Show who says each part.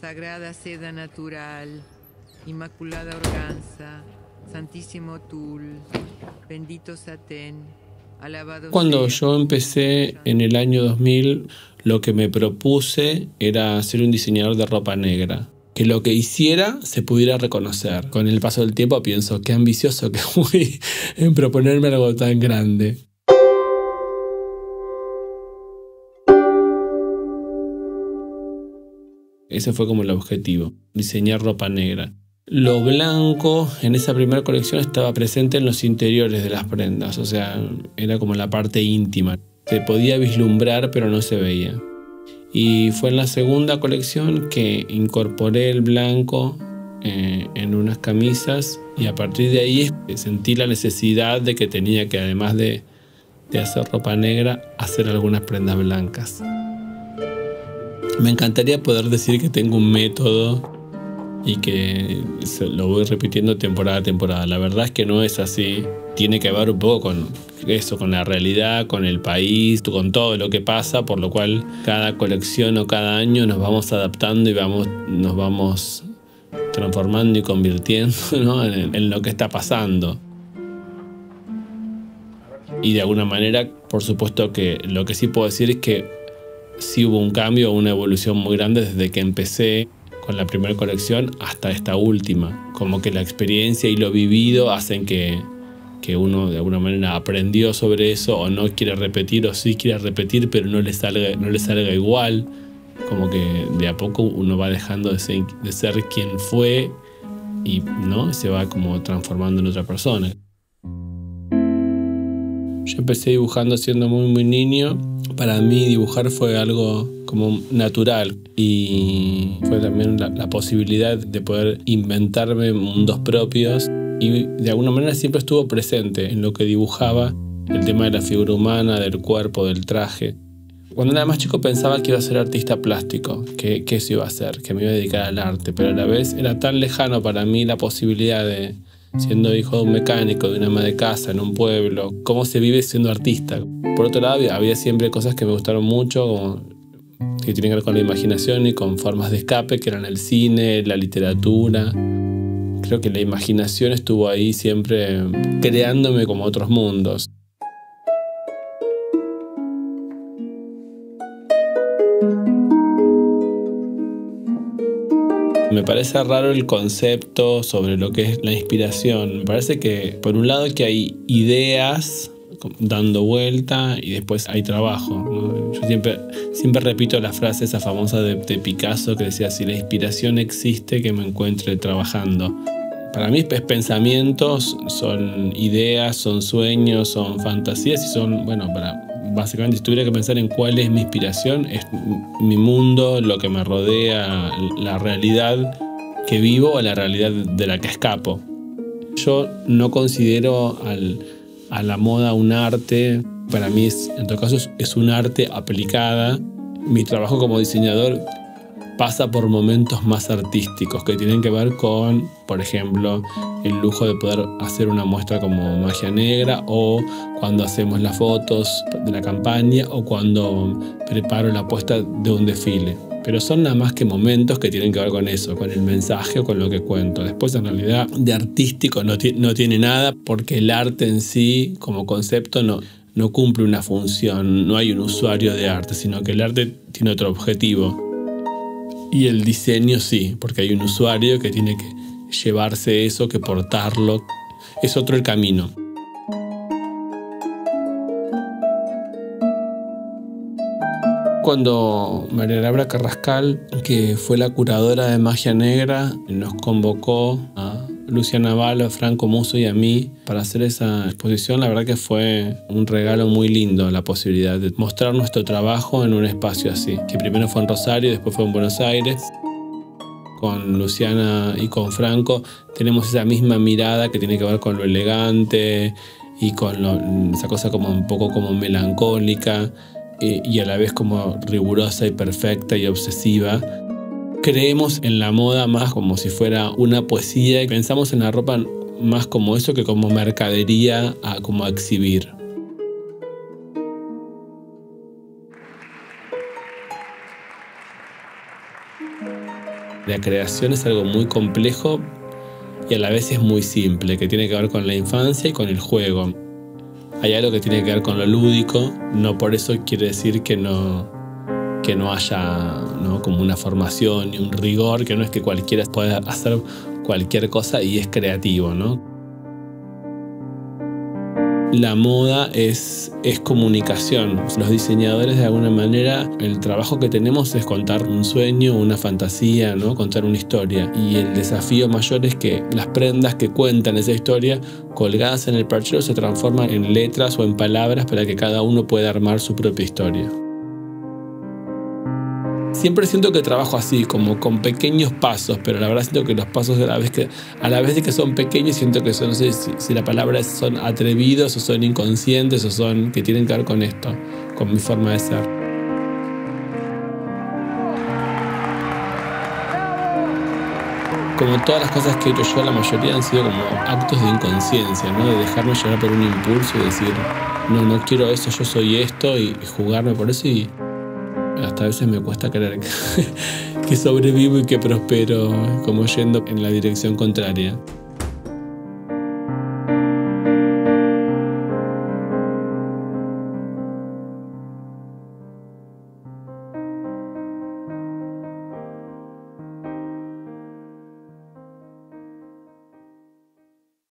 Speaker 1: Sagrada seda natural, inmaculada organza, santísimo tul, bendito satén, alabado.
Speaker 2: Cuando
Speaker 1: sea.
Speaker 2: yo empecé en el año 2000, lo que me propuse era ser un diseñador de ropa negra. Que lo que hiciera se pudiera reconocer. Con el paso del tiempo pienso, qué ambicioso que fui en proponerme algo tan grande. Ese fue como el objetivo, diseñar ropa negra. Lo blanco en esa primera colección estaba presente en los interiores de las prendas, o sea, era como la parte íntima. Se podía vislumbrar pero no se veía. Y fue en la segunda colección que incorporé el blanco en unas camisas y a partir de ahí sentí la necesidad de que tenía que, además de hacer ropa negra, hacer algunas prendas blancas. Me encantaría poder decir que tengo un método y que lo voy repitiendo temporada a temporada. La verdad es que no es así. Tiene que ver un poco con eso, con la realidad, con el país, con todo lo que pasa, por lo cual cada colección o cada año nos vamos adaptando y nos vamos transformando y convirtiendo, ¿no?, en lo que está pasando. Y de alguna manera, por supuesto que lo que sí puedo decir es que sí hubo un cambio, una evolución muy grande desde que empecé con la primera colección hasta esta última. Como que la experiencia y lo vivido hacen que uno de alguna manera aprendió sobre eso o no quiere repetir o sí quiere repetir pero no le salga igual. Como que de a poco uno va dejando de ser quien fue y, ¿no?, se va como transformando en otra persona. Yo empecé dibujando siendo muy muy niño. Para mí dibujar fue algo como natural y fue también la posibilidad de poder inventarme mundos propios y de alguna manera siempre estuvo presente en lo que dibujaba el tema de la figura humana, del cuerpo, del traje. Cuando era más chico pensaba que iba a ser artista plástico, que eso iba a hacer, que me iba a dedicar al arte, pero a la vez era tan lejano para mí la posibilidad de, siendo hijo de un mecánico, de una ama de casa en un pueblo, cómo se vive siendo artista. Por otro lado, había siempre cosas que me gustaron mucho, como que tienen que ver con la imaginación y con formas de escape, que eran el cine, la literatura. Creo que la imaginación estuvo ahí siempre creándome como otros mundos. Me parece raro el concepto sobre lo que es la inspiración. Me parece que, por un lado, que hay ideas dando vuelta y después hay trabajo, ¿no? Yo siempre repito la frase esa famosa de Picasso que decía, si la inspiración existe, que me encuentre trabajando. Para mí es pensamientos, son ideas, son sueños, son fantasías y son, bueno, básicamente si tuviera que pensar en cuál es mi inspiración, es mi mundo, lo que me rodea, la realidad que vivo o la realidad de la que escapo. Yo no considero a la moda un arte. Para mí, en todo caso, es un arte aplicada. Mi trabajo como diseñador pasa por momentos más artísticos que tienen que ver con, por ejemplo, el lujo de poder hacer una muestra como Magia Negra, o cuando hacemos las fotos de la campaña, o cuando preparo la puesta de un desfile. Pero son nada más que momentos que tienen que ver con eso, con el mensaje o con lo que cuento. Después, en realidad, de artístico no tiene nada, porque el arte en sí, como concepto, no cumple una función. No hay un usuario de arte, sino que el arte tiene otro objetivo. Y el diseño sí, porque hay un usuario que tiene que llevarse eso, que portarlo. Es otro el camino. Cuando María Laura Carrascal, que fue la curadora de Magia Negra, nos convocó a Luciana Valo, Franco Musso y a mí para hacer esa exposición, la verdad que fue un regalo muy lindo, la posibilidad de mostrar nuestro trabajo en un espacio así, que primero fue en Rosario y después fue en Buenos Aires. Con Luciana y con Franco tenemos esa misma mirada que tiene que ver con lo elegante y con esa cosa como un poco como melancólica y a la vez como rigurosa y perfecta y obsesiva. Creemos en la moda más como si fuera una poesía y pensamos en la ropa más como eso que como mercadería como a exhibir. La creación es algo muy complejo y a la vez es muy simple, que tiene que ver con la infancia y con el juego. Hay algo que tiene que ver con lo lúdico, no por eso quiere decir que no haya, ¿no?, como una formación y un rigor, que no es que cualquiera pueda hacer cualquier cosa y es creativo, ¿no? La moda es comunicación. Los diseñadores, de alguna manera, el trabajo que tenemos es contar un sueño, una fantasía, ¿no?, contar una historia. Y el desafío mayor es que las prendas que cuentan esa historia, colgadas en el perchero, se transforman en letras o en palabras para que cada uno pueda armar su propia historia. Siempre siento que trabajo así, como con pequeños pasos, pero la verdad siento que los pasos a la vez de que son pequeños, siento que son, no sé si la palabra es, son atrevidos o son inconscientes o son que tienen que ver con esto, con mi forma de ser. Como todas las cosas que he hecho yo, la mayoría han sido como actos de inconsciencia, ¿no? De dejarme llevar por un impulso y decir, no quiero eso, yo soy esto, y jugarme por eso, y hasta a veces me cuesta creer que sobrevivo y que prospero como yendo en la dirección contraria.